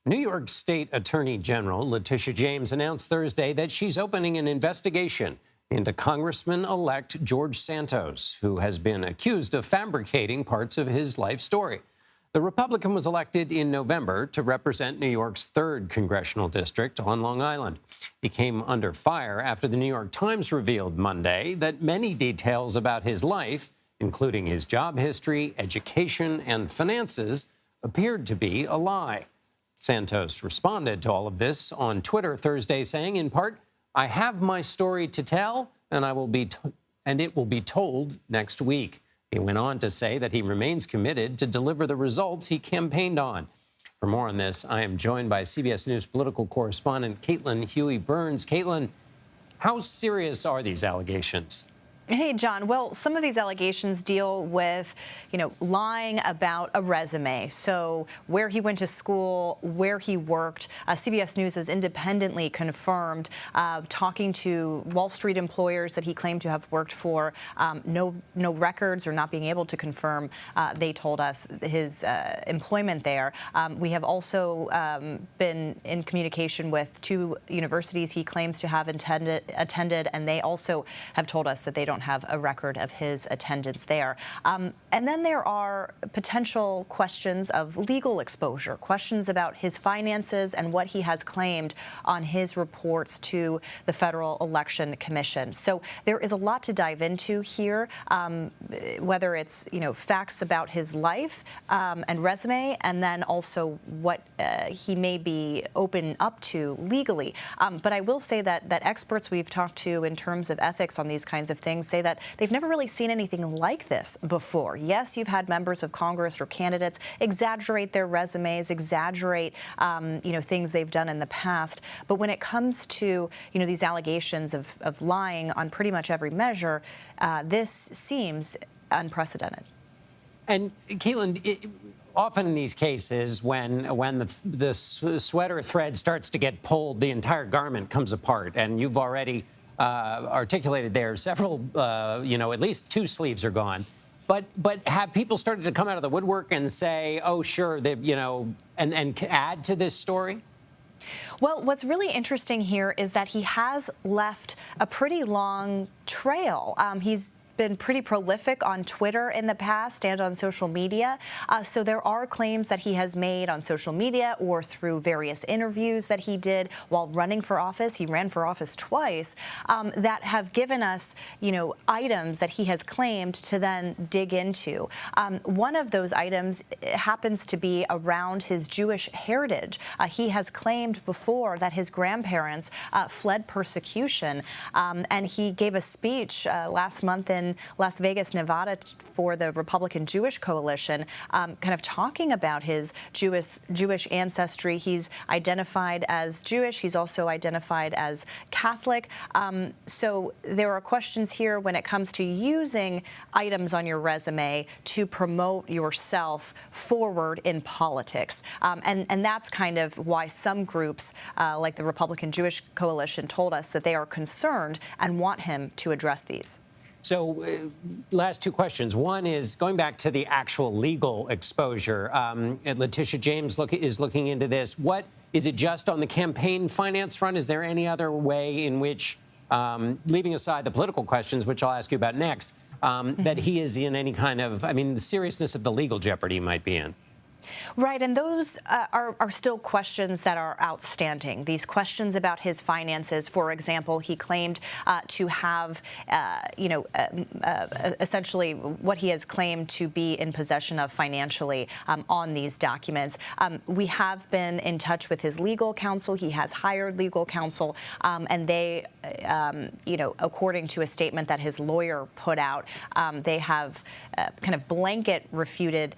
New York State Attorney General Letitia James announced Thursday that she's opening an investigation into Congressman-elect George Santos, who has been accused of fabricating parts of his life story. The Republican was elected in November to represent New York's 3rd congressional district on Long Island. He came under fire after the New York Times revealed Monday that many details about his life, including his job history, education, and finances, appeared to be a lie. Santos responded to all of this on Twitter Thursday, saying, in part, "I have my story to tell, and it will be told next week." He went on to say that he remains committed to deliver the results he campaigned on. For more on this, I am joined by CBS News political correspondent Caitlin Huey-Burns. Caitlin, how serious are these allegations? Hey, John. Well, some of these allegations deal with, lying about a resume. So where he went to school, where he worked. CBS News has independently confirmed, talking to Wall Street employers that he claimed to have worked for, no records or not being able to confirm, they told us, his employment there. We have also been in communication with 2 universities he claims to have attended, and they also have told us that they don't have a record of his attendance there. And then there are potential questions of legal exposure, questions about his finances and what he has claimed on his reports to the Federal Election Commission. So there is a lot to dive into here, whether it's, facts about his life and resume, and then also what he may be open up to legally. But I will say that experts we've talked to in terms of ethics on these kinds of things say that they've never really seen anything like this before. Yes, you've had members of Congress or candidates exaggerate their resumes, exaggerate, things they've done in the past. But when it comes to, these allegations of lying on pretty much every measure, this seems unprecedented. And Caitlin, often in these cases, when the sweater thread starts to get pulled, the entire garment comes apart. And you've already articulated there several, at least 2 sleeves are gone. But have people started to come out of the woodwork and say, oh, sure, and add to this story? Well, what's really interesting here is that he has left a pretty long trail. He's been pretty prolific on Twitter in the past and on social media. So there are claims that he has made on social media or through various interviews that he did while running for office. He ran for office twice, that have given us, items that he has claimed to then dig into. One of those items happens to be around his Jewish heritage. He has claimed before that his grandparents fled persecution, and he gave a speech last month in Las Vegas, Nevada, for the Republican Jewish Coalition, kind of talking about his Jewish ancestry. He's identified as Jewish. He's also identified as Catholic. So there are questions here when it comes to using items on your resume to promote yourself forward in politics. And that's kind of why some groups, like the Republican Jewish Coalition, told us that they are concerned and want him to address these. So last 2 questions. One is going back to the actual legal exposure. Letitia James is looking into this. What is it, just on the campaign finance front? Is there any other way in which, leaving aside the political questions, which I'll ask you about next, that he is in any kind of, the seriousness of the legal jeopardy he might be in? Right, and those are still questions that are outstanding. These questions about his finances, for example, he claimed to have, essentially what he has claimed to be in possession of financially on these documents. We have been in touch with his legal counsel. He has hired legal counsel, and they, according to a statement that his lawyer put out, they have kind of blanket refuted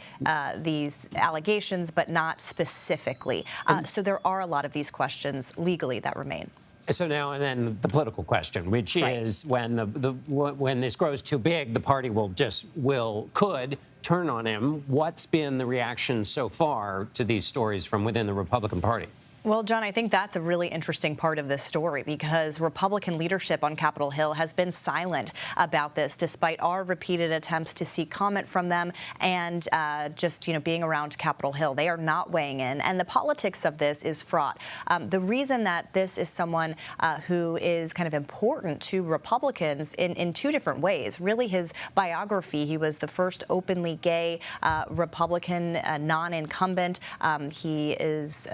these allegations, but not specifically. So there are a lot of these questions legally that remain. So now, and then the political question, which is when this grows too big, the party could turn on him. What's been the reaction so far to these stories from within the Republican Party? Well, John, I think that's a really interesting part of this story because Republican leadership on Capitol Hill has been silent about this, despite our repeated attempts to seek comment from them and just, being around Capitol Hill. They are not weighing in, and the politics of this is fraught. The reason that this is someone who is kind of important to Republicans in two different ways. Really, his biography, he was the first openly gay Republican non-incumbent. He is,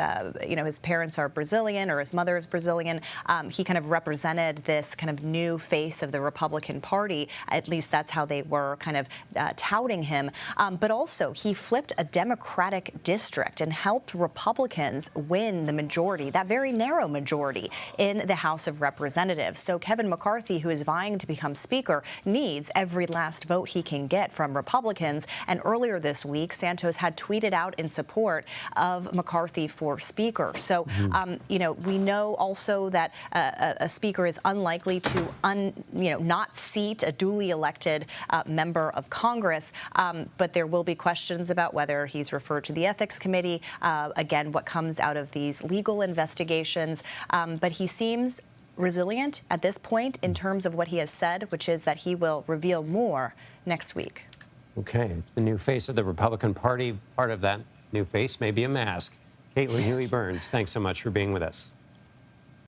his parents are Brazilian, or his mother is Brazilian. He kind of represented this kind of new face of the Republican Party. At least that's how they were kind of touting him. But also, he flipped a Democratic district and helped Republicans win the majority, that very narrow majority in the House of Representatives. So Kevin McCarthy, who is vying to become Speaker, needs every last vote he can get from Republicans. And earlier this week, Santos had tweeted out in support of McCarthy for Speaker. So, we know also that a speaker is unlikely to, not seat a duly elected member of Congress. But there will be questions about whether he's referred to the Ethics Committee. Again, what comes out of these legal investigations. But he seems resilient at this point in terms of what he has said, which is that he will reveal more next week. Okay. The new face of the Republican Party, part of that new face may be a mask. Caitlin Huey-Burns, thanks so much for being with us.